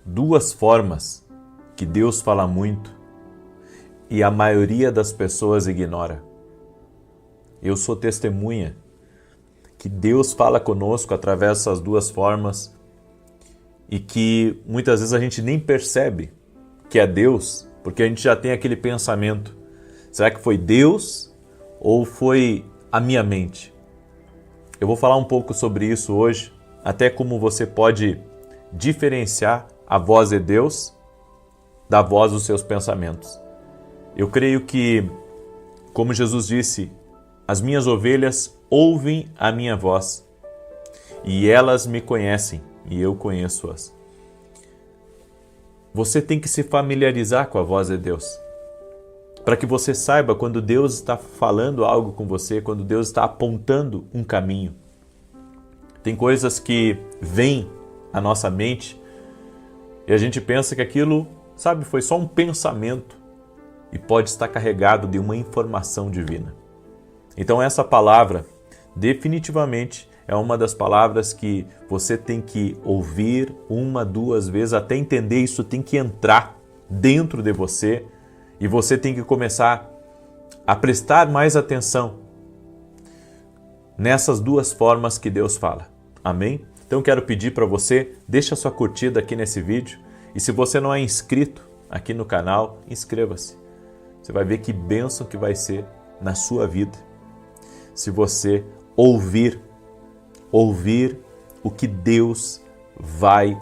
duas formas que Deus fala muito e a maioria das pessoas ignora. Eu sou testemunha que Deus fala conosco através dessas duas formas e que muitas vezes a gente nem percebe que é Deus, porque a gente já tem aquele pensamento: será que foi Deus ou foi a minha mente? Eu vou falar um pouco sobre isso hoje, até como você pode diferenciar a voz de Deus da voz dos seus pensamentos. Eu creio que, como Jesus disse, as minhas ovelhas ouvem a minha voz e elas me conhecem e eu conheço-as. Você tem que se familiarizar com a voz de Deus, para que você saiba quando Deus está falando algo com você, quando Deus está apontando um caminho. Tem coisas que vêm à nossa mente e a gente pensa que aquilo, foi só um pensamento e pode estar carregado de uma informação divina. Então essa palavra, definitivamente, é uma das palavras que você tem que ouvir uma, duas vezes, até entender. Isso tem que entrar dentro de você e você tem que começar a prestar mais atenção nessas duas formas que Deus fala. Amém? Então quero pedir para você, deixa sua curtida aqui nesse vídeo e se você não é inscrito aqui no canal, inscreva-se. Você vai ver que bênção que vai ser na sua vida se você ouvir o que Deus vai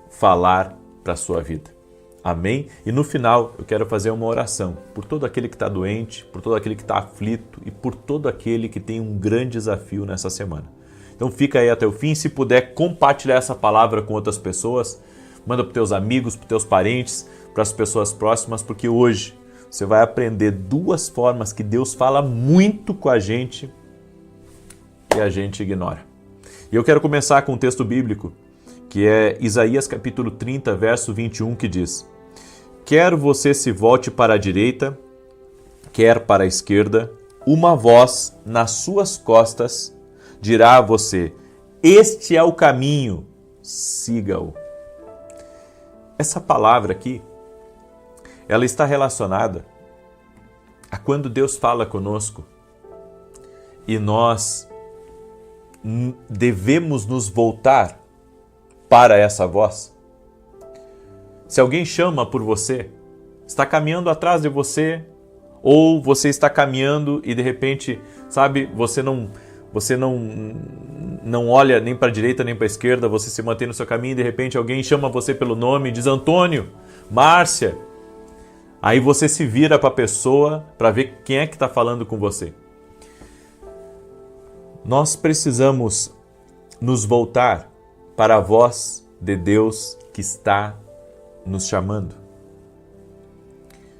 falar para a sua vida. Amém? E no final eu quero fazer uma oração por todo aquele que está doente, por todo aquele que está aflito e por todo aquele que tem um grande desafio nessa semana. Então fica aí até o fim. Se puder compartilhar essa palavra com outras pessoas, manda para os teus amigos, para os teus parentes, para as pessoas próximas, porque hoje você vai aprender duas formas que Deus fala muito com a gente e a gente ignora. E eu quero começar com um texto bíblico, que é Isaías capítulo 30, verso 21, que diz: quer você se volte para a direita, quer para a esquerda, uma voz nas suas costas dirá a você: este é o caminho, siga-o. Essa palavra aqui, ela está relacionada a quando Deus fala conosco e nós devemos nos voltar para essa voz. Se alguém chama por você, está caminhando atrás de você, ou você está caminhando e de repente, você não olha nem para a direita nem para a esquerda, você se mantém no seu caminho e de repente alguém chama você pelo nome e diz: Antônio, Márcia. Aí você se vira para a pessoa para ver quem é que está falando com você. Nós precisamos nos voltar para a voz de Deus que está nos chamando.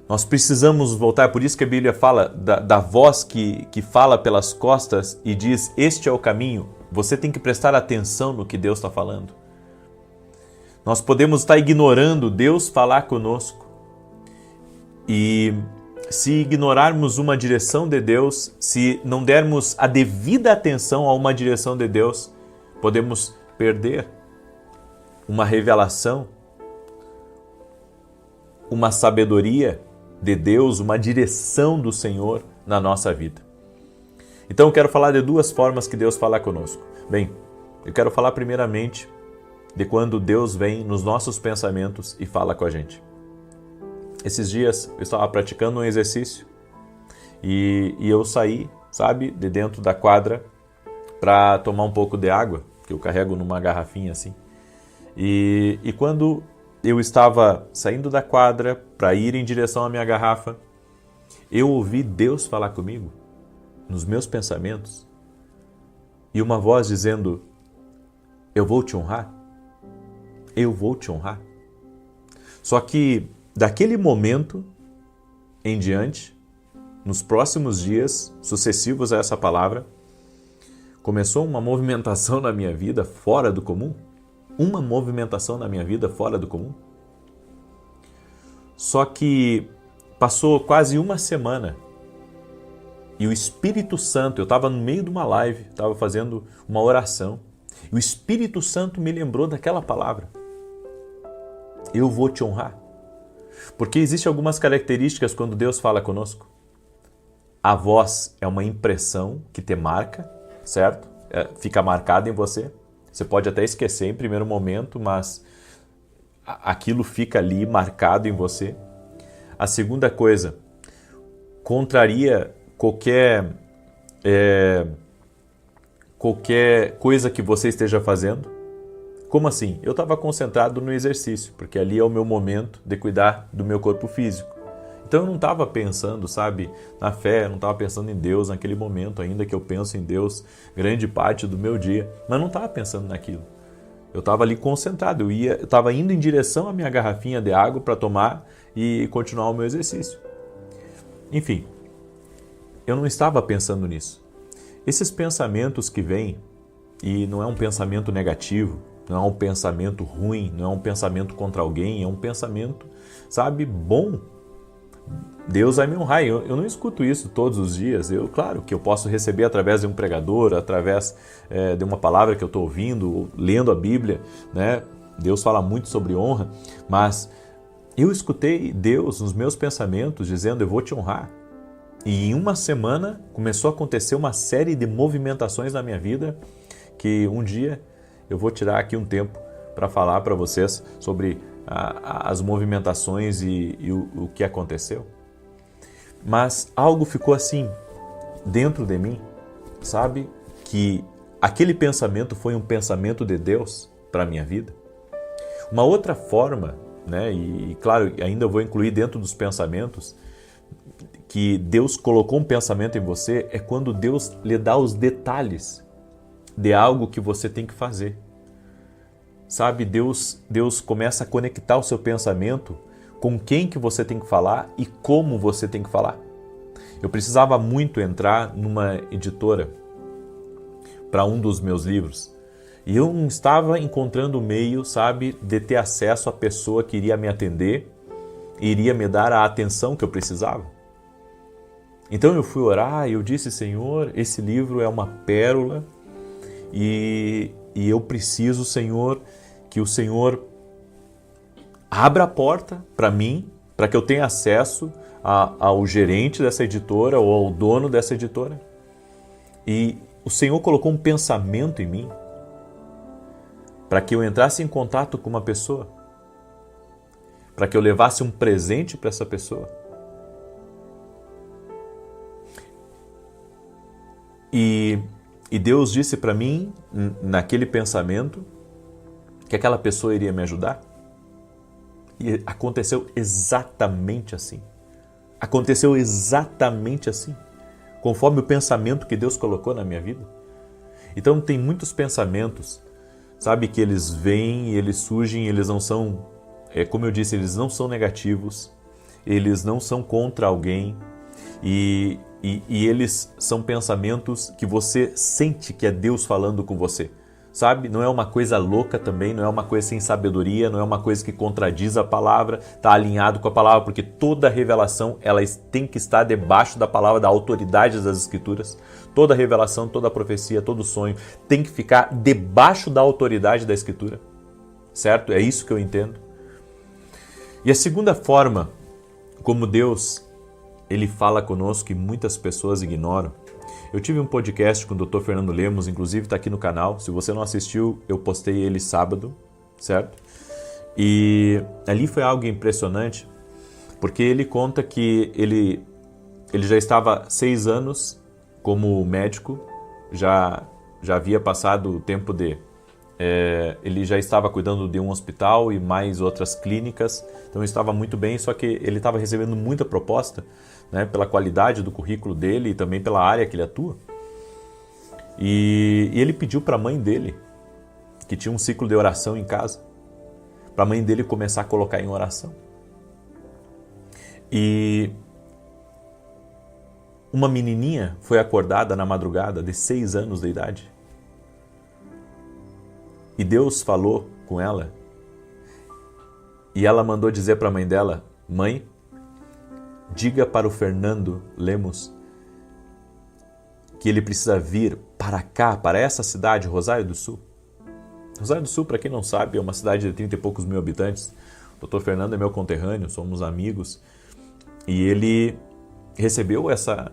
Nós precisamos nos voltar, por isso que a Bíblia fala da voz que fala pelas costas e diz: este é o caminho. Você tem que prestar atenção no que Deus está falando. Nós podemos estar ignorando Deus falar conosco. E se ignorarmos uma direção de Deus, se não dermos a devida atenção a uma direção de Deus, podemos perder uma revelação, uma sabedoria de Deus, uma direção do Senhor na nossa vida. Então eu quero falar de duas formas que Deus fala conosco. Bem, eu quero falar primeiramente de quando Deus vem nos nossos pensamentos e fala com a gente. Esses dias eu estava praticando um exercício e eu saí, de dentro da quadra para tomar um pouco de água, que eu carrego numa garrafinha assim. E quando eu estava saindo da quadra para ir em direção à minha garrafa, eu ouvi Deus falar comigo, nos meus pensamentos, e uma voz dizendo: eu vou te honrar, eu vou te honrar. Só que daquele momento em diante, nos próximos dias sucessivos a essa palavra, começou uma movimentação na minha vida fora do comum. Uma movimentação na minha vida fora do comum. Só que passou quase uma semana e o Espírito Santo, eu estava no meio de uma live, estava fazendo uma oração, e o Espírito Santo me lembrou daquela palavra. eu vou te honrar. Porque existem algumas características quando Deus fala conosco. A voz é uma impressão que te marca, certo? Fica marcada em você. Você pode até esquecer em primeiro momento, mas aquilo fica ali marcado em você. A segunda coisa, contraria qualquer coisa que você esteja fazendo. Como assim? Eu estava concentrado no exercício, porque ali é o meu momento de cuidar do meu corpo físico. Então eu não estava pensando, na fé, eu não estava pensando em Deus naquele momento, ainda que eu penso em Deus grande parte do meu dia, mas não estava pensando naquilo. Eu estava ali concentrado, eu estava indo em direção à minha garrafinha de água para tomar e continuar o meu exercício. Enfim, eu não estava pensando nisso. Esses pensamentos que vêm, e não é um pensamento negativo, não é um pensamento ruim, não é um pensamento contra alguém, é um pensamento, bom. Deus vai me honrar. Eu não escuto isso todos os dias. Claro que eu posso receber através de um pregador, através de uma palavra que eu estou ouvindo, lendo a Bíblia, né? Deus fala muito sobre honra, mas eu escutei Deus nos meus pensamentos dizendo, eu vou te honrar. E em uma semana começou a acontecer uma série de movimentações na minha vida que um dia eu vou tirar aqui um tempo para falar para vocês sobre as movimentações e o que aconteceu. Mas algo ficou assim dentro de mim, que aquele pensamento foi um pensamento de Deus para a minha vida. Uma outra forma, né, e claro, ainda eu vou incluir dentro dos pensamentos, que Deus colocou um pensamento em você, é quando Deus lhe dá os detalhes de algo que você tem que fazer. Deus começa a conectar o seu pensamento com quem que você tem que falar e como você tem que falar. Eu precisava muito entrar numa editora para um dos meus livros e eu não estava encontrando o meio, de ter acesso à pessoa que iria me atender e iria me dar a atenção que eu precisava. Então eu fui orar e eu disse, Senhor, esse livro é uma pérola e eu preciso, Senhor, que o Senhor abra a porta para mim, para que eu tenha acesso ao gerente dessa editora ou ao dono dessa editora. E o Senhor colocou um pensamento em mim para que eu entrasse em contato com uma pessoa, para que eu levasse um presente para essa pessoa. E Deus disse para mim, naquele pensamento, que aquela pessoa iria me ajudar. E aconteceu exatamente assim. Aconteceu exatamente assim, conforme o pensamento que Deus colocou na minha vida. Então tem muitos pensamentos, que eles vêm e eles surgem, eles não são, como eu disse, eles não são negativos, eles não são contra alguém e eles são pensamentos que você sente que é Deus falando com você. Não é uma coisa louca também, não é uma coisa sem sabedoria, não é uma coisa que contradiz a palavra, está alinhado com a palavra, porque toda revelação ela tem que estar debaixo da palavra, da autoridade das Escrituras. Toda revelação, toda profecia, todo sonho tem que ficar debaixo da autoridade da Escritura, certo? É isso que eu entendo. E a segunda forma como Deus ele fala conosco e muitas pessoas ignoram. Eu tive um podcast com o Dr. Fernando Lemos, inclusive está aqui no canal. Se você não assistiu, eu postei ele sábado, certo? E ali foi algo impressionante, porque ele conta que ele já estava 6 anos como médico, já havia passado o tempo ele já estava cuidando de um hospital e mais outras clínicas, então estava muito bem, só que ele estava recebendo muita proposta, né, pela qualidade do currículo dele e também pela área que ele atua. E ele pediu para a mãe dele, que tinha um ciclo de oração em casa, para a mãe dele começar a colocar em oração. E uma menininha foi acordada na madrugada de 6 anos de idade. E Deus falou com ela e ela mandou dizer para a mãe dela, mãe, diga para o Fernando Lemos que ele precisa vir para cá, para essa cidade, Rosário do Sul. Rosário do Sul, para quem não sabe, é uma cidade de 30 e poucos mil habitantes, Dr. Fernando é meu conterrâneo, somos amigos, e ele recebeu essa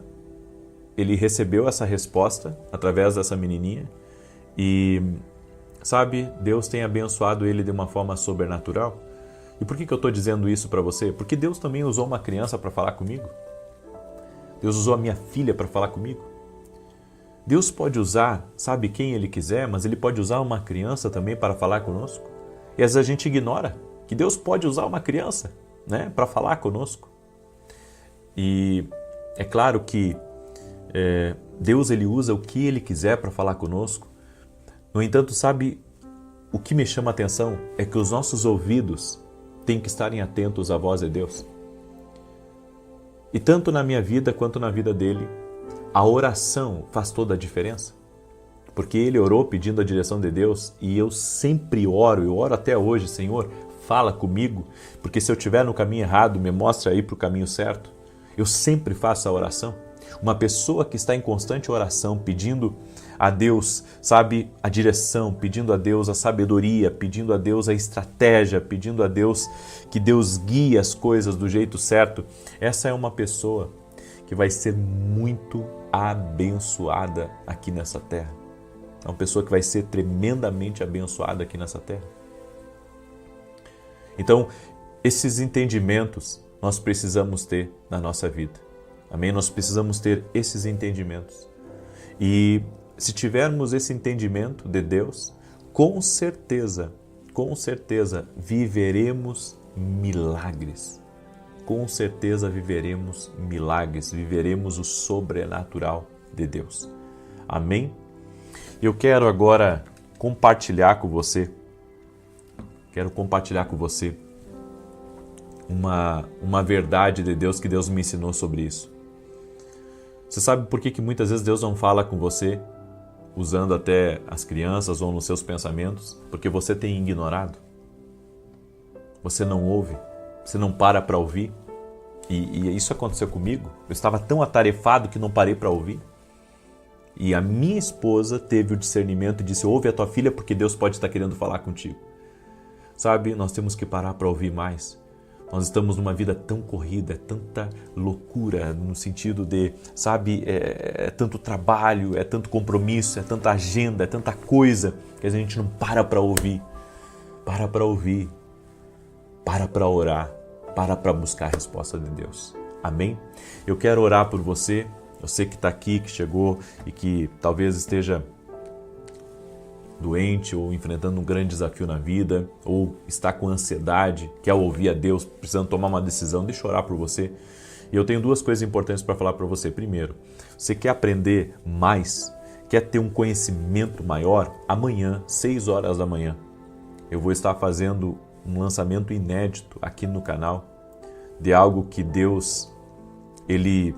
resposta através dessa menininha e, sabe, Deus tem abençoado ele de uma forma sobrenatural. E por que eu estou dizendo isso para você? Porque Deus também usou uma criança para falar comigo. Deus usou a minha filha para falar comigo. Deus pode usar, sabe, quem Ele quiser, mas Ele pode usar uma criança também para falar conosco. E às vezes a gente ignora que Deus pode usar uma criança, né, para falar conosco. E é claro que Deus ele usa o que Ele quiser para falar conosco. No entanto, sabe, o que me chama a atenção é que os nossos ouvidos têm que estarem atentos à voz de Deus. E tanto na minha vida quanto na vida dele, a oração faz toda a diferença. Porque ele orou pedindo a direção de Deus e eu sempre oro, eu oro até hoje, Senhor, fala comigo, porque se eu estiver no caminho errado, me mostra aí para o caminho certo. Eu sempre faço a oração. Uma pessoa que está em constante oração, pedindo a Deus, sabe, a direção, pedindo a Deus a sabedoria, pedindo a Deus a estratégia, pedindo a Deus que Deus guie as coisas do jeito certo, essa é uma pessoa que vai ser muito abençoada aqui nessa terra. É uma pessoa que vai ser tremendamente abençoada aqui nessa terra. Então, esses entendimentos nós precisamos ter na nossa vida. Amém? Nós precisamos ter esses entendimentos. E se tivermos esse entendimento de Deus, com certeza, viveremos milagres. Com certeza viveremos milagres, viveremos o sobrenatural de Deus. Amém? Eu quero agora compartilhar com você, uma verdade de Deus que Deus me ensinou sobre isso. Você sabe por que muitas vezes Deus não fala com você, usando até as crianças ou nos seus pensamentos? Porque você tem ignorado. Você não ouve, você não para ouvir. E isso aconteceu comigo. Eu estava tão atarefado que não parei para ouvir. E a minha esposa teve o discernimento e disse, ouve a tua filha porque Deus pode estar querendo falar contigo. Sabe, nós temos que parar para ouvir mais. Nós estamos numa vida tão corrida, é tanta loucura no sentido de, sabe, é tanto trabalho, é tanto compromisso, é tanta agenda, é tanta coisa que a gente não para ouvir. Para ouvir, para orar, para buscar a resposta de Deus. Amém? Eu quero orar por você, você que está aqui, que chegou e que talvez esteja doente ou enfrentando um grande desafio na vida, ou está com ansiedade, quer ouvir a Deus, precisando tomar uma decisão, deixa eu orar por você. E eu tenho duas coisas importantes para falar para você. Primeiro, você quer aprender mais, quer ter um conhecimento maior? Amanhã, 6 horas da manhã, eu vou estar fazendo um lançamento inédito aqui no canal de algo que Deus, Ele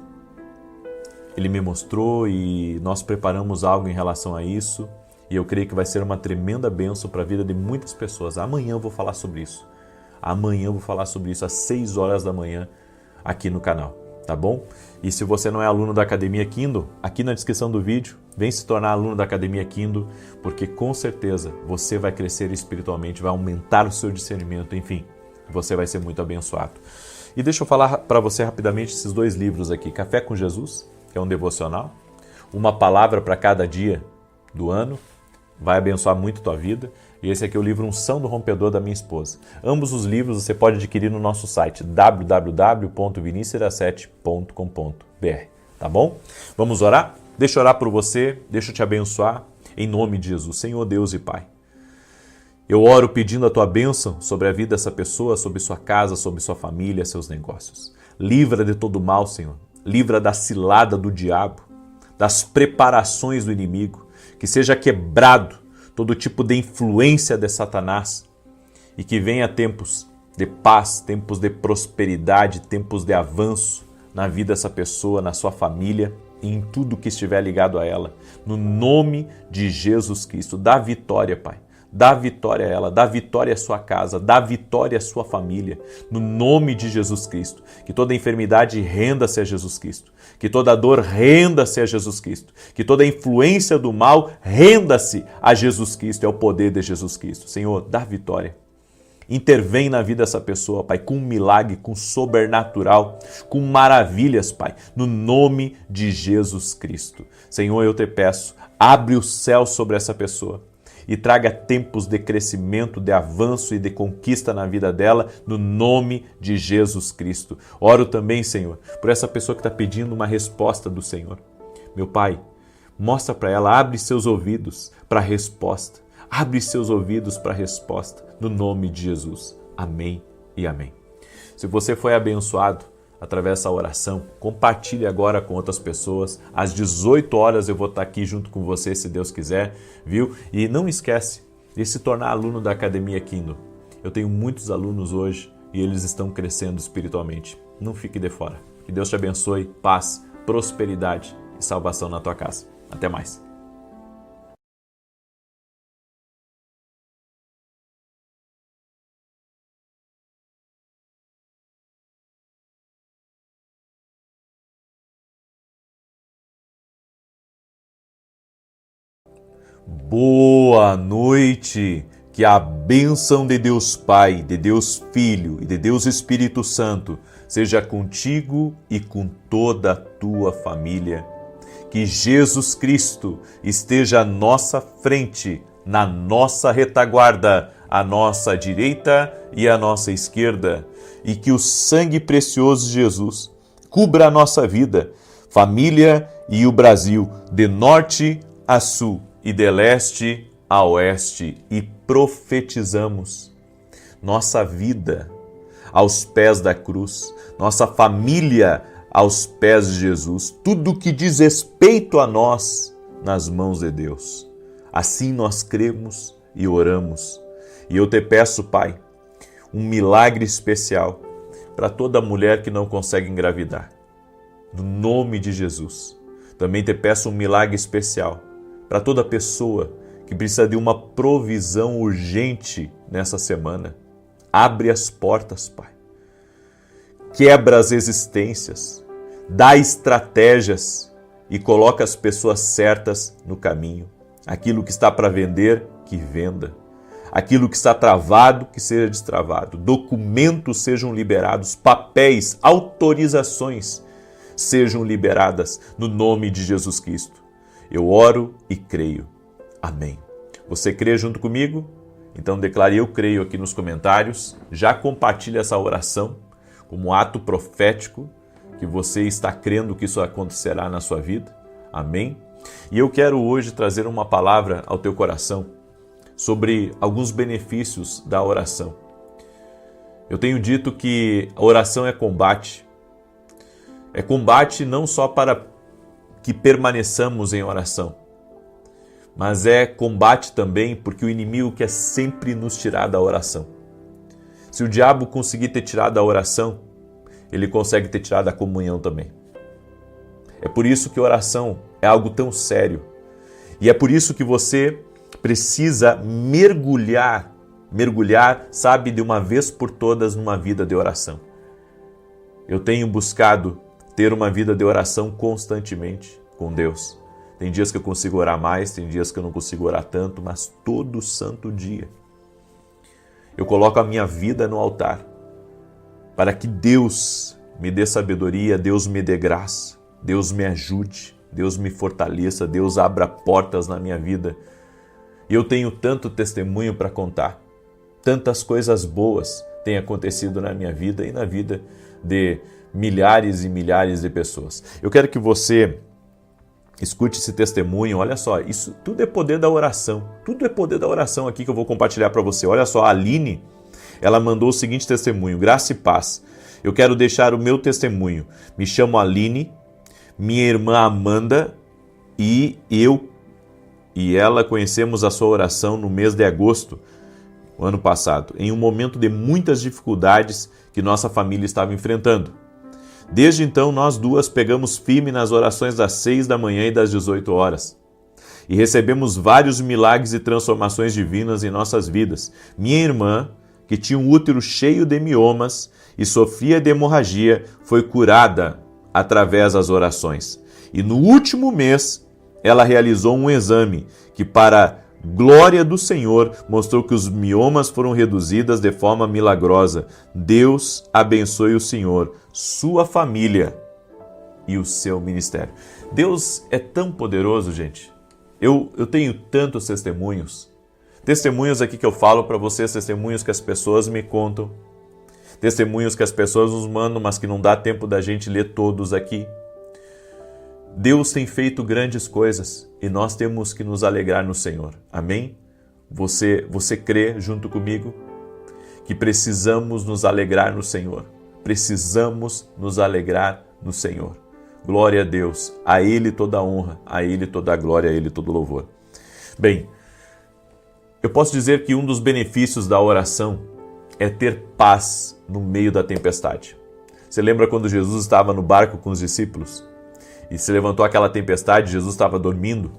me mostrou e nós preparamos algo em relação a isso. E eu creio que vai ser uma tremenda bênção para a vida de muitas pessoas. Amanhã eu vou falar sobre isso. Amanhã eu vou falar sobre isso às 6 horas da manhã aqui no canal, tá bom? E se você não é aluno da Academia Kindle, aqui na descrição do vídeo, vem se tornar aluno da Academia Kindle, porque com certeza você vai crescer espiritualmente, vai aumentar o seu discernimento, enfim, você vai ser muito abençoado. E deixa eu falar para você rapidamente esses 2 livros aqui. Café com Jesus, que é um devocional, uma palavra para cada dia do ano, vai abençoar muito a tua vida. E esse aqui é o livro Unção do Rompedor da minha esposa. Ambos os livros você pode adquirir no nosso site www.vinicius17.com.br, tá bom? Vamos orar? Deixa eu orar por você, deixa eu te abençoar em nome de Jesus. Senhor Deus e Pai, eu oro pedindo a tua bênção sobre a vida dessa pessoa, sobre sua casa, sobre sua família, seus negócios. Livra de todo mal, Senhor. Livra da cilada do diabo, das preparações do inimigo. Que seja quebrado todo tipo de influência de Satanás e que venha tempos de paz, tempos de prosperidade, tempos de avanço na vida dessa pessoa, na sua família e em tudo que estiver ligado a ela. No nome de Jesus Cristo, dá vitória, Pai. Dá vitória a ela, dá vitória à sua casa, dá vitória à sua família, no nome de Jesus Cristo. Que toda enfermidade renda-se a Jesus Cristo, que toda dor renda-se a Jesus Cristo, que toda influência do mal renda-se a Jesus Cristo, é o poder de Jesus Cristo. Senhor, dá vitória. Intervém na vida dessa pessoa, Pai, com um milagre, com sobrenatural, com maravilhas, Pai, no nome de Jesus Cristo. Senhor, eu te peço, abre o céu sobre essa pessoa e traga tempos de crescimento, de avanço e de conquista na vida dela, no nome de Jesus Cristo. Oro também, Senhor, por essa pessoa que está pedindo uma resposta do Senhor. Meu Pai, mostra para ela, abre seus ouvidos para a resposta. Abre seus ouvidos para a resposta, no nome de Jesus. Amém e amém. Se você foi abençoado através dessa oração, compartilhe agora com outras pessoas. Às 18 horas eu vou estar aqui junto com você, se Deus quiser, viu? E não esquece de se tornar aluno da Academia Kindle. Eu tenho muitos alunos hoje e eles estão crescendo espiritualmente. Não fique de fora. Que Deus te abençoe, paz, prosperidade e salvação na tua casa. Até mais. Boa noite! Que a bênção de Deus Pai, de Deus Filho e de Deus Espírito Santo seja contigo e com toda a tua família. Que Jesus Cristo esteja à nossa frente, na nossa retaguarda, à nossa direita e à nossa esquerda. E que o sangue precioso de Jesus cubra a nossa vida, família e o Brasil, de norte a sul e de leste a oeste, e profetizamos nossa vida aos pés da cruz, nossa família aos pés de Jesus, tudo que diz respeito a nós nas mãos de Deus. Assim nós cremos e oramos. E eu te peço, Pai, um milagre especial para toda mulher que não consegue engravidar. No nome de Jesus. Também te peço um milagre especial para toda pessoa que precisa de uma provisão urgente nessa semana. Abre as portas, Pai. Quebra as resistências, dá estratégias e coloca as pessoas certas no caminho. Aquilo que está para vender, que venda. Aquilo que está travado, que seja destravado. Documentos sejam liberados, papéis, autorizações sejam liberadas no nome de Jesus Cristo. Eu oro e creio. Amém. Você crê junto comigo? Então declare eu creio aqui nos comentários. Já compartilhe essa oração como ato profético que você está crendo que isso acontecerá na sua vida. Amém? E eu quero hoje trazer uma palavra ao teu coração sobre alguns benefícios da oração. Eu tenho dito que a oração é combate. É combate não só para que permaneçamos em oração, mas é combate também porque o inimigo quer sempre nos tirar da oração. Se o diabo conseguir te tirar da oração, ele consegue te tirar da comunhão também. É por isso que a oração é algo tão sério. E é por isso que você precisa mergulhar, sabe, de uma vez por todas numa vida de oração. Eu tenho buscado ter uma vida de oração constantemente com Deus. Tem dias que eu consigo orar mais, tem dias que eu não consigo orar tanto, mas todo santo dia eu coloco a minha vida no altar para que Deus me dê sabedoria, Deus me dê graça, Deus me ajude, Deus me fortaleça, Deus abra portas na minha vida. E eu tenho tanto testemunho para contar, tantas coisas boas têm acontecido na minha vida e na vida de milhares e milhares de pessoas. Eu quero que você escute esse testemunho. Olha só, isso tudo é poder da oração. Tudo é poder da oração aqui que eu vou compartilhar para você. Olha só, a Aline, ela mandou o seguinte testemunho: graça e paz. Eu quero deixar o meu testemunho. Me chamo Aline, minha irmã Amanda e eu e ela conhecemos a sua oração no mês de agosto, o ano passado, em um momento de muitas dificuldades que nossa família estava enfrentando. Desde então, nós duas pegamos firme nas orações das 6 da manhã e das 18 horas. E recebemos vários milagres e transformações divinas em nossas vidas. Minha irmã, que tinha um útero cheio de miomas e sofria de hemorragia, foi curada através das orações. E no último mês, ela realizou um exame que, para glória do Senhor mostrou que os miomas foram reduzidas de forma milagrosa. Deus abençoe o senhor, sua família e o seu ministério. Deus é tão poderoso, gente. Eu tenho tantos testemunhos. Testemunhos aqui que eu falo para vocês, testemunhos que as pessoas me contam. Testemunhos que as pessoas nos mandam, mas que não dá tempo da gente ler todos aqui. Deus tem feito grandes coisas e nós temos que nos alegrar no Senhor. Amém? Você crê junto comigo que precisamos nos alegrar no Senhor. Precisamos nos alegrar no Senhor. Glória a Deus. A Ele toda a honra, a Ele toda a glória, a Ele todo o louvor. Bem, eu posso dizer que um dos benefícios da oração é ter paz no meio da tempestade. Você lembra quando Jesus estava no barco com os discípulos? E se levantou aquela tempestade, Jesus estava dormindo.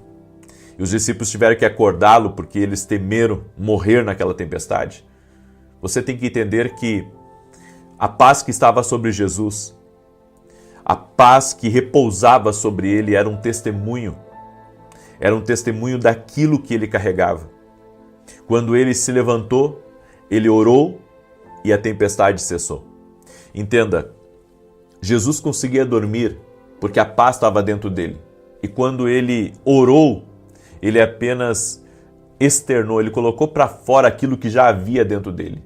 E os discípulos tiveram que acordá-lo porque eles temeram morrer naquela tempestade. Você tem que entender que a paz que estava sobre Jesus, a paz que repousava sobre ele era um testemunho. Era um testemunho daquilo que ele carregava. Quando ele se levantou, ele orou e a tempestade cessou. Entenda, Jesus conseguia dormir porque a paz estava dentro dele. E quando ele orou, ele apenas externou, ele colocou para fora aquilo que já havia dentro dele.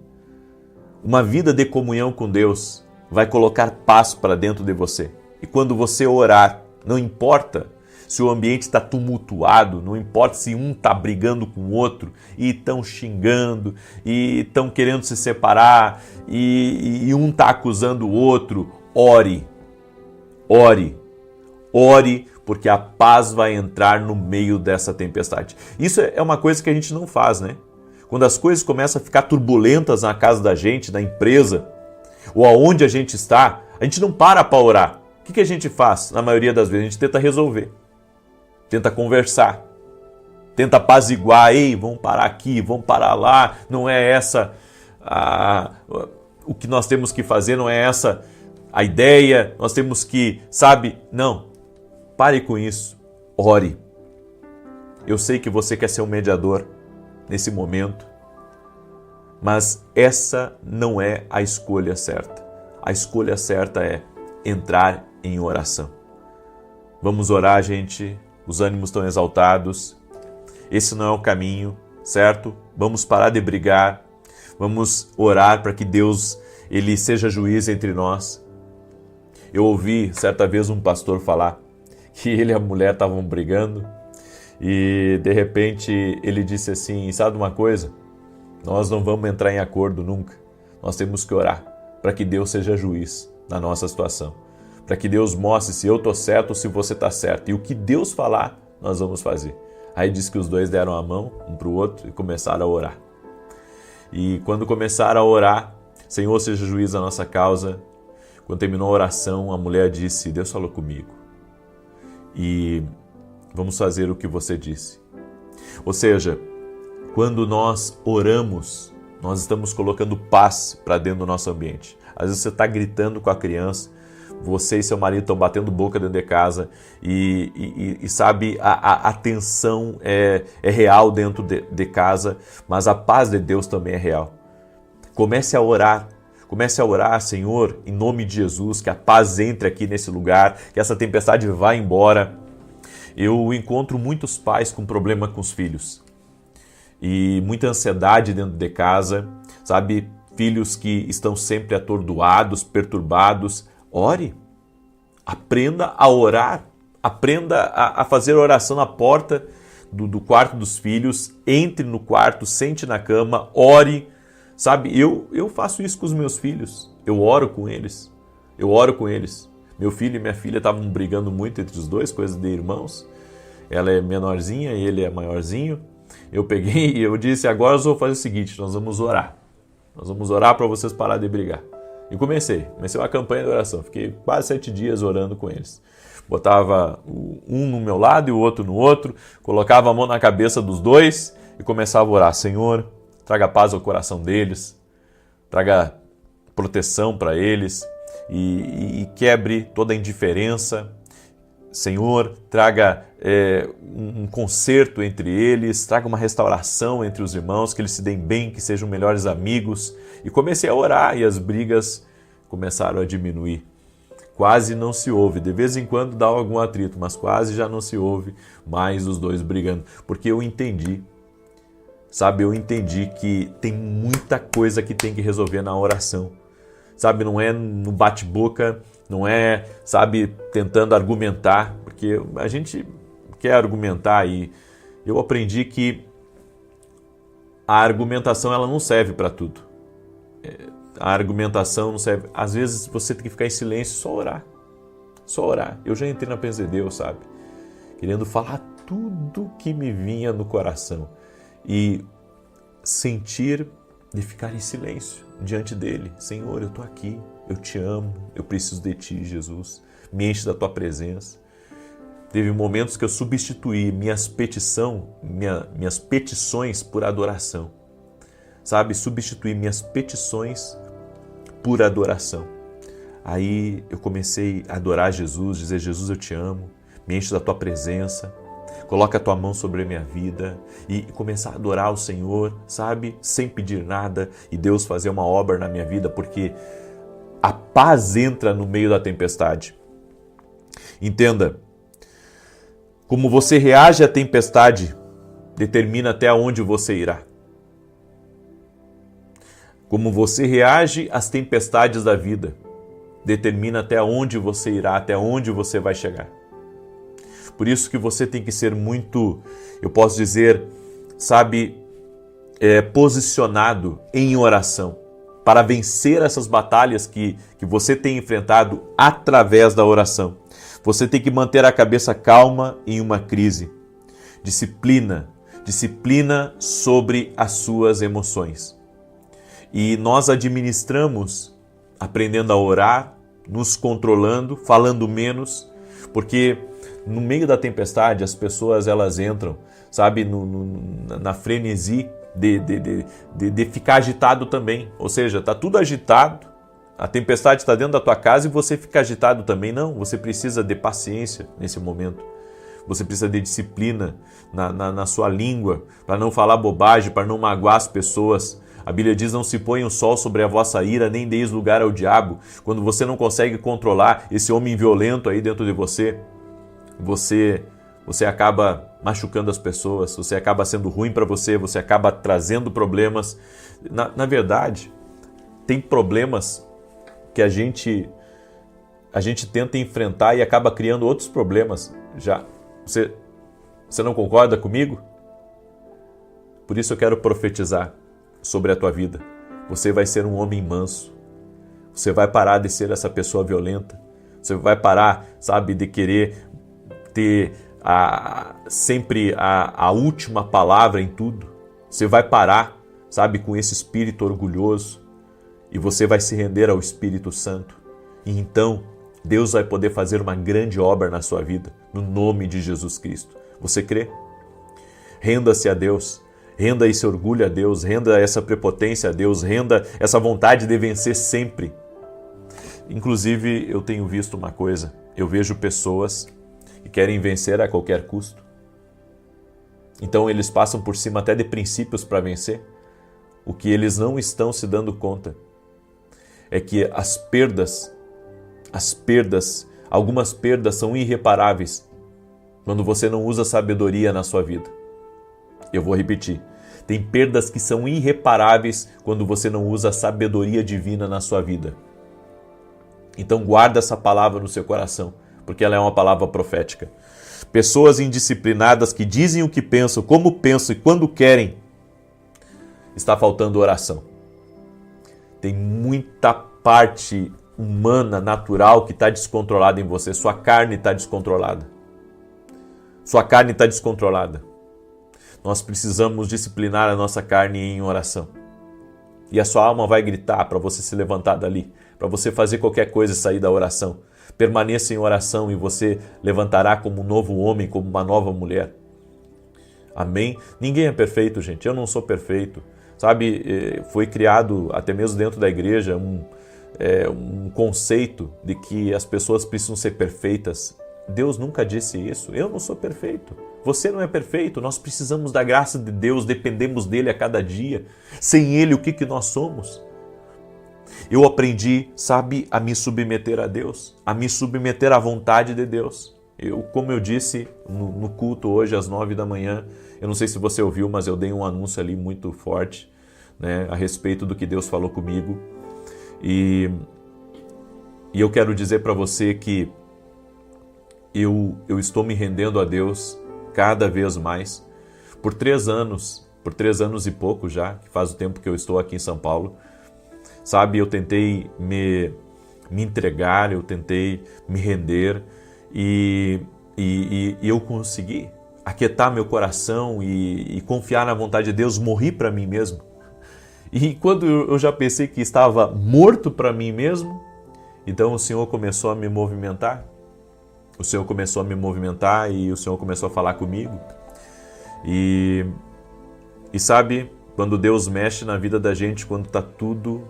Uma vida de comunhão com Deus vai colocar paz para dentro de você. E quando você orar, não importa se o ambiente está tumultuado, não importa se um está brigando com o outro, e estão xingando, e estão querendo se separar, e um está acusando o outro, ore, ore. Ore, porque a paz vai entrar no meio dessa tempestade. Isso é uma coisa que a gente não faz, né? Quando as coisas começam a ficar turbulentas na casa da gente, na empresa, ou aonde a gente está, a gente não para orar. O que a gente faz? Na maioria das vezes, a gente tenta resolver. Tenta conversar. Tenta apaziguar. Ei, vamos parar aqui, vamos parar lá. Não é essa o que nós temos que fazer, não é essa a ideia. Nós temos que, sabe? Não. Pare com isso, ore. Eu sei que você quer ser um mediador nesse momento, mas essa não é a escolha certa. A escolha certa é entrar em oração. Vamos orar, gente. Os ânimos estão exaltados. Esse não é o caminho, certo? Vamos parar de brigar. Vamos orar para que Deus ele seja juiz entre nós. Eu ouvi certa vez um pastor falar que ele e a mulher estavam brigando e de repente ele disse assim, sabe uma coisa? Nós não vamos entrar em acordo nunca. Nós temos que orar para que Deus seja juiz na nossa situação. Para que Deus mostre se eu estou certo ou se você está certo. E o que Deus falar, nós vamos fazer. Aí diz que os dois deram a mão um para o outro e começaram a orar. E quando começaram a orar, Senhor seja juiz da nossa causa. Quando terminou a oração, a mulher disse, Deus falou comigo. E vamos fazer o que você disse. Ou seja, quando nós oramos, nós estamos colocando paz para dentro do nosso ambiente. Às vezes você está gritando com a criança, você e seu marido estão batendo boca dentro de casa e sabe, a tensão é real dentro de casa, mas a paz de Deus também é real. Comece a orar. Comece a orar, Senhor, em nome de Jesus, que a paz entre aqui nesse lugar, que essa tempestade vá embora. Eu encontro muitos pais com problema com os filhos e muita ansiedade dentro de casa, sabe? Filhos que estão sempre atordoados, perturbados. Ore, aprenda a orar, aprenda a fazer oração na porta do quarto dos filhos, entre no quarto, sente na cama, ore. Sabe, eu faço isso com os meus filhos, eu oro com eles. Meu filho e minha filha estavam brigando muito entre os dois, coisa de irmãos. Ela é menorzinha e ele é maiorzinho. Eu peguei e eu disse, agora nós vamos fazer o seguinte, nós vamos orar. Nós vamos orar para vocês pararem de brigar. E comecei uma campanha de oração, fiquei quase 7 dias orando com eles. Botava um no meu lado e o outro no outro, colocava a mão na cabeça dos dois e começava a orar, Senhor, traga paz ao coração deles, traga proteção para eles e quebre toda a indiferença. Senhor, traga um conserto entre eles, traga uma restauração entre os irmãos, que eles se deem bem, que sejam melhores amigos. E comecei a orar e as brigas começaram a diminuir. Quase não se ouve, de vez em quando dá algum atrito, mas quase já não se ouve mais os dois brigando, porque eu entendi, sabe, eu entendi que tem muita coisa que tem que resolver na oração, sabe, não é no bate-boca, não é, sabe, tentando argumentar, porque a gente quer argumentar e eu aprendi que a argumentação ela não serve para tudo. A argumentação não serve. Às vezes você tem que ficar em silêncio e só orar. Só orar. Eu já entrei na presença de Deus, sabe? Querendo falar tudo que me vinha no coração. E sentir de ficar em silêncio diante dele. Senhor, eu estou aqui. Eu te amo. Eu preciso de ti, Jesus. Me enche da tua presença. Teve momentos que eu substituí minhas petições por adoração. Sabe? Substituir minhas petições por adoração. Aí eu comecei a adorar Jesus, dizer, Jesus, eu te amo, me enche da tua presença, coloca a tua mão sobre a minha vida e começar a adorar o Senhor, sabe? Sem pedir nada e Deus fazer uma obra na minha vida, porque a paz entra no meio da tempestade. Entenda, como você reage à tempestade determina até onde você irá. Como você reage às tempestades da vida determina até onde você irá, até onde você vai chegar. Por isso que você tem que ser muito, eu posso dizer, sabe, posicionado em oração para vencer essas batalhas que você tem enfrentado através da oração. Você tem que manter a cabeça calma em uma crise. Disciplina sobre as suas emoções. E nós administramos aprendendo a orar, nos controlando, falando menos, porque no meio da tempestade as pessoas elas entram, sabe, na frenesi de ficar agitado também. Ou seja, está tudo agitado, a tempestade está dentro da tua casa e você fica agitado também. Não, você precisa de paciência nesse momento. Você precisa de disciplina na sua língua, para não falar bobagem, para não magoar as pessoas. A Bíblia diz, não se põe o sol sobre a vossa ira, nem deis lugar ao diabo. Quando você não consegue controlar esse homem violento aí dentro de você, você acaba machucando as pessoas, você acaba sendo ruim para você, você acaba trazendo problemas. Na verdade, tem problemas que a gente tenta enfrentar e acaba criando outros problemas. Você não concorda comigo? Por isso eu quero profetizar sobre a tua vida. Você vai ser um homem manso. Você vai parar de ser essa pessoa violenta. Você vai parar, sabe, de querer ter sempre a última palavra em tudo. Você vai parar, sabe, com esse espírito orgulhoso e você vai se render ao Espírito Santo. E então Deus vai poder fazer uma grande obra na sua vida, no nome de Jesus Cristo. Você crê? Renda-se a Deus. Renda esse orgulho a Deus, renda essa prepotência a Deus, renda essa vontade de vencer sempre. Inclusive, eu tenho visto uma coisa, eu vejo pessoas que querem vencer a qualquer custo. Então eles passam por cima até de princípios para vencer. O que eles não estão se dando conta é que algumas perdas são irreparáveis quando você não usa sabedoria na sua vida. Eu vou repetir. Tem perdas que são irreparáveis quando você não usa a sabedoria divina na sua vida. Então guarda essa palavra no seu coração, porque ela é uma palavra profética. Pessoas indisciplinadas que dizem o que pensam, como pensam e quando querem, está faltando oração. Tem muita parte humana, natural, que está descontrolada em você. Sua carne está descontrolada. Sua carne está descontrolada. Nós precisamos disciplinar a nossa carne em oração. E a sua alma vai gritar para você se levantar dali, para você fazer qualquer coisa e sair da oração. Permaneça em oração e você levantará como um novo homem, como uma nova mulher. Amém? Ninguém é perfeito, gente. Eu não sou perfeito. Sabe, foi criado até mesmo dentro da igreja um conceito de que as pessoas precisam ser perfeitas. Deus nunca disse isso. Eu não sou perfeito. Você não é perfeito. Nós precisamos da graça de Deus, dependemos dele a cada dia. Sem ele, o que nós somos? Eu aprendi, sabe, a me submeter a Deus, a me submeter à vontade de Deus. Como eu disse no culto hoje às 9 da manhã, eu não sei se você ouviu, mas eu dei um anúncio ali muito forte, né, a respeito do que Deus falou comigo. E eu quero dizer para você que eu estou me rendendo a Deus cada vez mais. Por 3 anos e pouco já, que faz o tempo que eu estou aqui em São Paulo, sabe, eu tentei me entregar, eu tentei me render e eu consegui aquietar meu coração e confiar na vontade de Deus, morri para mim mesmo. E quando eu já pensei que estava morto para mim mesmo, então o Senhor começou a me movimentar. O Senhor começou a me movimentar e o Senhor começou a falar comigo. E sabe, quando Deus mexe na vida da gente, quando está tudo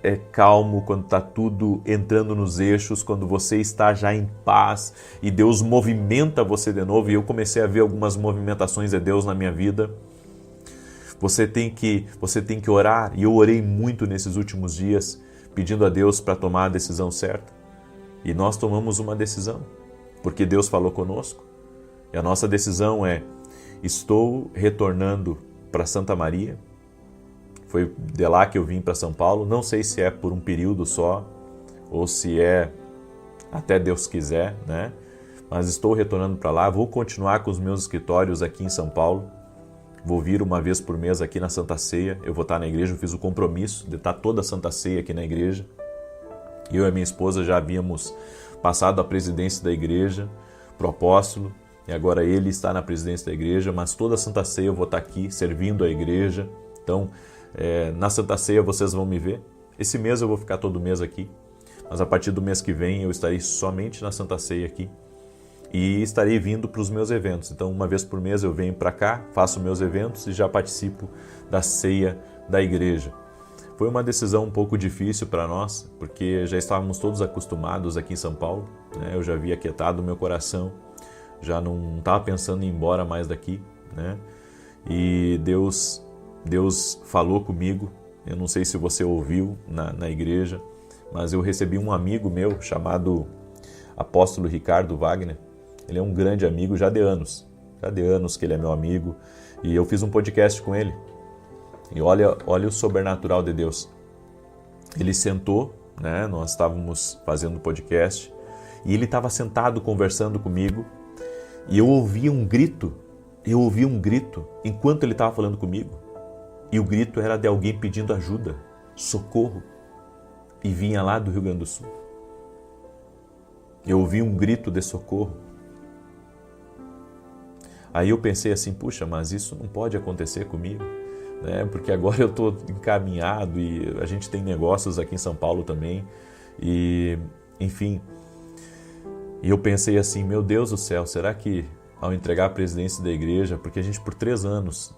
é calmo, quando está tudo entrando nos eixos, quando você está já em paz e Deus movimenta você de novo, e eu comecei a ver algumas movimentações de Deus na minha vida. Você tem que orar, e eu orei muito nesses últimos dias, pedindo a Deus para tomar a decisão certa. E nós tomamos uma decisão, porque Deus falou conosco. E a nossa decisão é: estou retornando para Santa Maria. Foi de lá que eu vim para São Paulo. Não sei se é por um período só, ou se é até Deus quiser, né? Mas estou retornando para lá. Vou continuar com os meus escritórios aqui em São Paulo. Vou vir uma vez por mês aqui na Santa Ceia. Eu vou estar na igreja, eu fiz o compromisso de estar toda a Santa Ceia aqui na igreja. Eu e minha esposa já havíamos passado a presidência da igreja para o apóstolo, e agora ele está na presidência da igreja, mas toda a Santa Ceia eu vou estar aqui servindo a igreja. Então, na Santa Ceia vocês vão me ver. Esse mês eu vou ficar todo mês aqui, mas a partir do mês que vem eu estarei somente na Santa Ceia aqui e estarei vindo para os meus eventos. Então, uma vez por mês eu venho para cá, faço meus eventos e já participo da ceia da igreja. Foi uma decisão um pouco difícil para nós, porque já estávamos todos acostumados aqui em São Paulo, né? Eu já havia aquietado o meu coração, já não estava pensando em ir embora mais daqui, né? E Deus falou comigo. Eu não sei se você ouviu na igreja, mas eu recebi um amigo meu chamado Apóstolo Ricardo Wagner. Ele é um grande amigo já de anos que ele é meu amigo, e eu fiz um podcast com ele. E olha o sobrenatural de Deus. Ele sentou, né? Nós estávamos fazendo podcast, e ele estava sentado conversando comigo, e eu ouvi um grito enquanto ele estava falando comigo. E o grito era de alguém pedindo ajuda, socorro, e vinha lá do Rio Grande do Sul. Eu ouvi um grito de socorro. Aí eu pensei assim, puxa, mas isso não pode acontecer comigo, né? Porque agora eu estou encaminhado e a gente tem negócios aqui em São Paulo também, e enfim. E eu pensei assim, meu Deus do céu, será que ao entregar a presidência da igreja, porque a gente por 3 anos,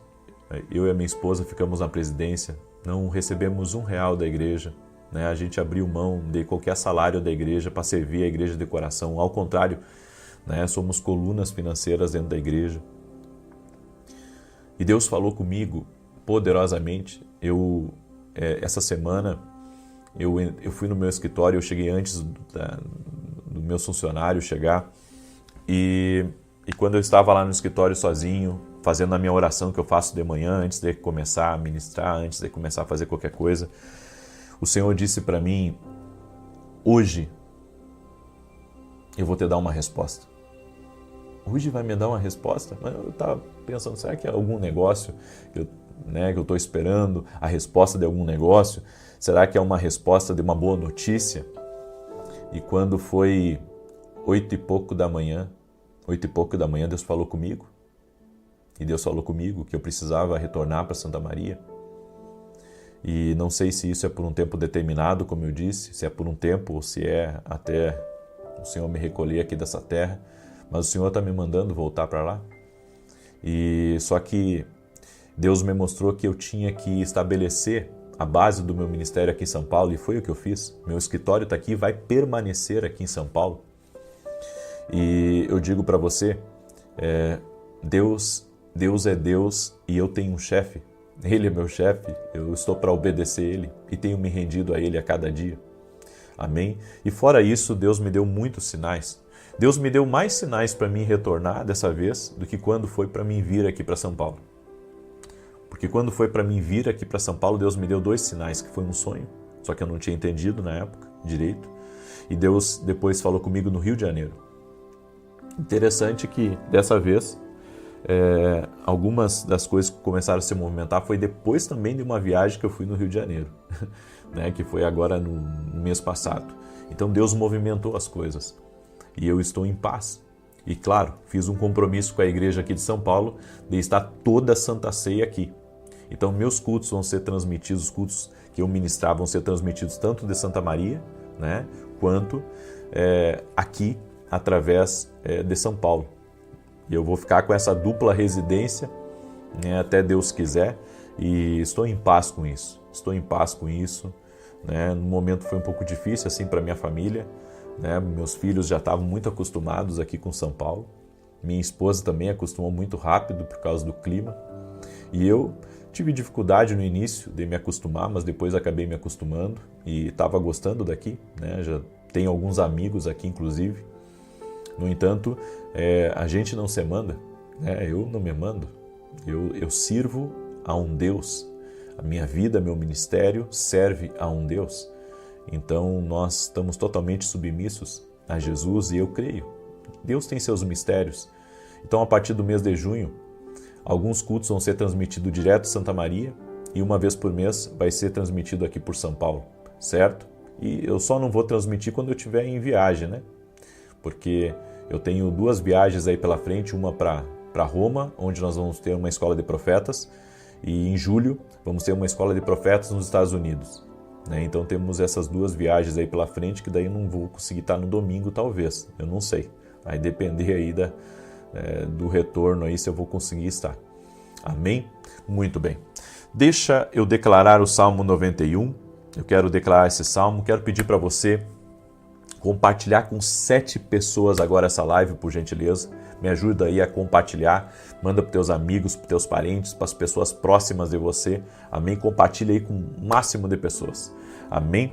eu e a minha esposa ficamos na presidência, não recebemos R$1 da igreja, né? A gente abriu mão de qualquer salário da igreja para servir a igreja de coração, ao contrário, né? Somos colunas financeiras dentro da igreja. E Deus falou comigo poderosamente. Essa semana eu fui no meu escritório, eu cheguei antes do meu funcionário chegar, e quando eu estava lá no escritório sozinho, fazendo a minha oração que eu faço de manhã, antes de começar a ministrar, antes de começar a fazer qualquer coisa, o Senhor disse para mim: hoje eu vou te dar uma resposta. Hoje vai me dar uma resposta? Mas eu estava pensando, será que é algum negócio que eu estou esperando, a resposta de algum negócio? Será que é uma resposta de uma boa notícia? E quando foi 8 e pouco da manhã, Deus falou comigo. E Deus falou comigo que eu precisava retornar para Santa Maria. E não sei se isso é por um tempo determinado, como eu disse, se é por um tempo ou se é até o Senhor me recolher aqui dessa terra, mas o Senhor está me mandando voltar para lá. E só que Deus me mostrou que eu tinha que estabelecer a base do meu ministério aqui em São Paulo, e foi o que eu fiz. Meu escritório está aqui e vai permanecer aqui em São Paulo. E eu digo para você, Deus é Deus e eu tenho um chefe. Ele é meu chefe, eu estou para obedecer Ele e tenho me rendido a Ele a cada dia. Amém? E fora isso, Deus me deu muitos sinais. Deus me deu mais sinais para mim retornar dessa vez do que quando foi para mim vir aqui para São Paulo. Porque quando foi para mim vir aqui para São Paulo, Deus me deu 2 sinais, que foi um sonho, só que eu não tinha entendido na época direito. E Deus depois falou comigo no Rio de Janeiro. Interessante que dessa vez, algumas das coisas que começaram a se movimentar foi depois também de uma viagem que eu fui no Rio de Janeiro, né, que foi agora no mês passado. Então Deus movimentou as coisas e eu estou em paz. E claro, fiz um compromisso com a igreja aqui de São Paulo de estar toda a Santa Ceia aqui. Então meus cultos vão ser transmitidos, os cultos que eu ministrar vão ser transmitidos tanto de Santa Maria, né, quanto aqui através de São Paulo. E eu vou ficar com essa dupla residência, né, até Deus quiser, e estou em paz com isso. Né? No momento foi um pouco difícil assim para minha família, né? Meus filhos já estavam muito acostumados aqui com São Paulo. Minha esposa também acostumou muito rápido por causa do clima. E eu tive dificuldade no início de me acostumar, mas depois acabei me acostumando e estava gostando daqui, né? Já tenho alguns amigos aqui, inclusive. No entanto, a gente não se manda, né? Eu não me mando, eu sirvo a um Deus. A minha vida, meu ministério serve a um Deus. Então nós estamos totalmente submissos a Jesus e eu creio. Deus tem seus mistérios. Então a partir do mês de junho, alguns cultos vão ser transmitidos direto de Santa Maria e uma vez por mês vai ser transmitido aqui por São Paulo, certo? E eu só não vou transmitir quando eu estiver em viagem, né? Porque eu tenho 2 viagens aí pela frente, uma para Roma, onde nós vamos ter uma escola de profetas, e em julho vamos ter uma escola de profetas nos Estados Unidos. Né? Então temos essas 2 viagens aí pela frente, que daí eu não vou conseguir estar no domingo talvez, eu não sei. Vai depender aí do retorno aí se eu vou conseguir estar. Amém? Muito bem. Deixa eu declarar o Salmo 91, eu quero declarar esse Salmo, quero pedir para você compartilhar com 7 pessoas agora essa live, por gentileza. Me ajuda aí a compartilhar. Manda para os teus amigos, para os teus parentes, para as pessoas próximas de você. Amém? Compartilha aí com o máximo de pessoas. Amém?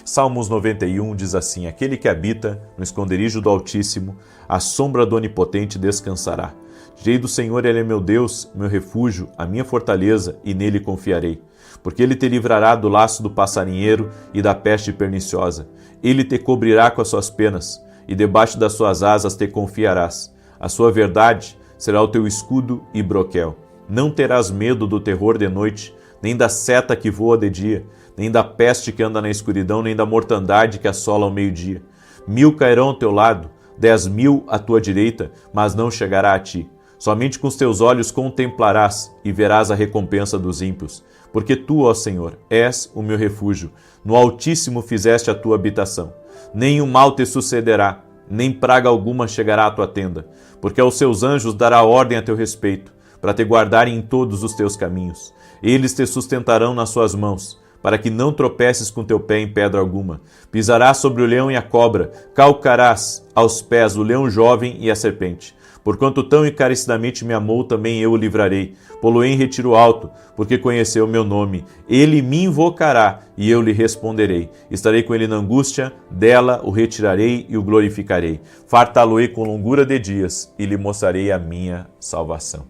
Salmos 91 diz assim: aquele que habita no esconderijo do Altíssimo, à sombra do Onipotente descansará. Direi do Senhor, Ele é meu Deus, meu refúgio, a minha fortaleza, e nele confiarei. Porque Ele te livrará do laço do passarinheiro e da peste perniciosa. Ele te cobrirá com as suas penas, e debaixo das suas asas te confiarás. A sua verdade será o teu escudo e broquel. Não terás medo do terror de noite, nem da seta que voa de dia, nem da peste que anda na escuridão, nem da mortandade que assola ao meio-dia. 1000 cairão ao teu lado, 10.000 à tua direita, mas não chegará a ti. Somente com os teus olhos contemplarás e verás a recompensa dos ímpios. Porque tu, ó Senhor, és o meu refúgio. No Altíssimo fizeste a tua habitação. Nenhum mal te sucederá, nem praga alguma chegará à tua tenda. Porque aos seus anjos dará ordem a teu respeito, para te guardarem em todos os teus caminhos. Eles te sustentarão nas suas mãos, para que não tropeces com teu pé em pedra alguma. Pisarás sobre o leão e a cobra, calcarás aos pés o leão jovem e a serpente. Porquanto tão encarecidamente me amou, também eu o livrarei. Pô-lo-ei em retiro alto, porque conheceu o meu nome. Ele me invocará, e eu lhe responderei. Estarei com ele na angústia, dela o retirarei e o glorificarei. Fartá-lo-ei com longura de dias, e lhe mostrarei a minha salvação.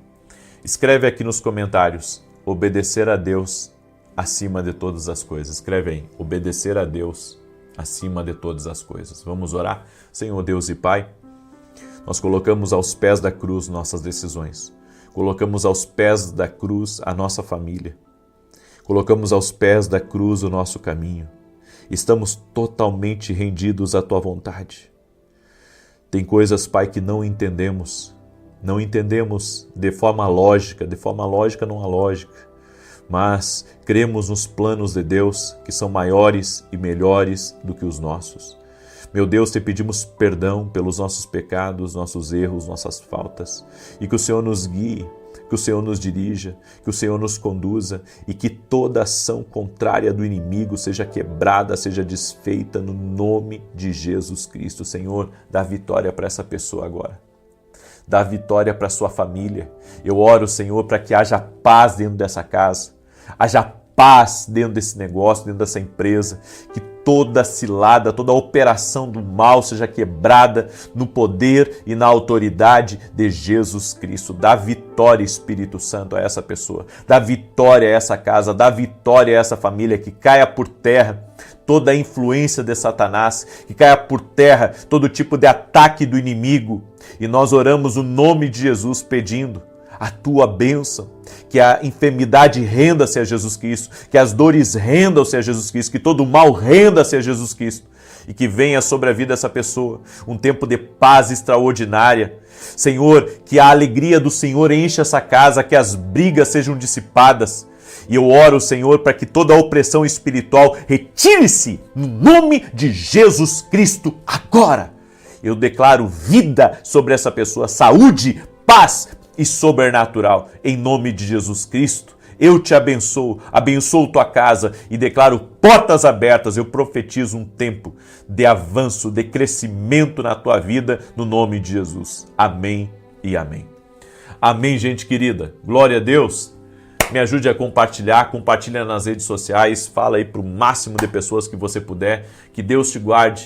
Escreve aqui nos comentários: obedecer a Deus acima de todas as coisas. Escreve aí: obedecer a Deus acima de todas as coisas. Vamos orar? Senhor Deus e Pai, nós colocamos aos pés da cruz nossas decisões. Colocamos aos pés da cruz a nossa família. Colocamos aos pés da cruz o nosso caminho. Estamos totalmente rendidos à Tua vontade. Tem coisas, Pai, que não entendemos. Não entendemos de forma lógica não há lógica. Mas cremos nos planos de Deus que são maiores e melhores do que os nossos. Meu Deus, te pedimos perdão pelos nossos pecados, nossos erros, nossas faltas, e que o Senhor nos guie, que o Senhor nos dirija, que o Senhor nos conduza e que toda ação contrária do inimigo seja quebrada, seja desfeita no nome de Jesus Cristo. Senhor, dá vitória para essa pessoa agora. Dá vitória para sua família. Eu oro, Senhor, para que haja paz dentro dessa casa, haja paz dentro desse negócio, dentro dessa empresa, que toda cilada, toda operação do mal seja quebrada no poder e na autoridade de Jesus Cristo. Dá vitória, Espírito Santo, a essa pessoa. Dá vitória a essa casa, dá vitória a essa família, que caia por terra toda a influência de Satanás, que caia por terra todo tipo de ataque do inimigo. E nós oramos o nome de Jesus pedindo a tua bênção, que a enfermidade renda-se a Jesus Cristo, que as dores rendam-se a Jesus Cristo, que todo o mal renda-se a Jesus Cristo e que venha sobre a vida dessa pessoa um tempo de paz extraordinária. Senhor, que a alegria do Senhor encha essa casa, que as brigas sejam dissipadas. E eu oro, Senhor, para que toda a opressão espiritual retire-se no nome de Jesus Cristo agora. Eu declaro vida sobre essa pessoa, saúde, paz e sobrenatural, em nome de Jesus Cristo. Eu te abençoo, abençoo tua casa e declaro portas abertas. Eu profetizo um tempo de avanço, de crescimento na tua vida, no nome de Jesus. Amém e amém. Amém, gente querida. Glória a Deus. Me ajude a compartilhar, compartilha nas redes sociais, fala aí para o máximo de pessoas que você puder. Que Deus te guarde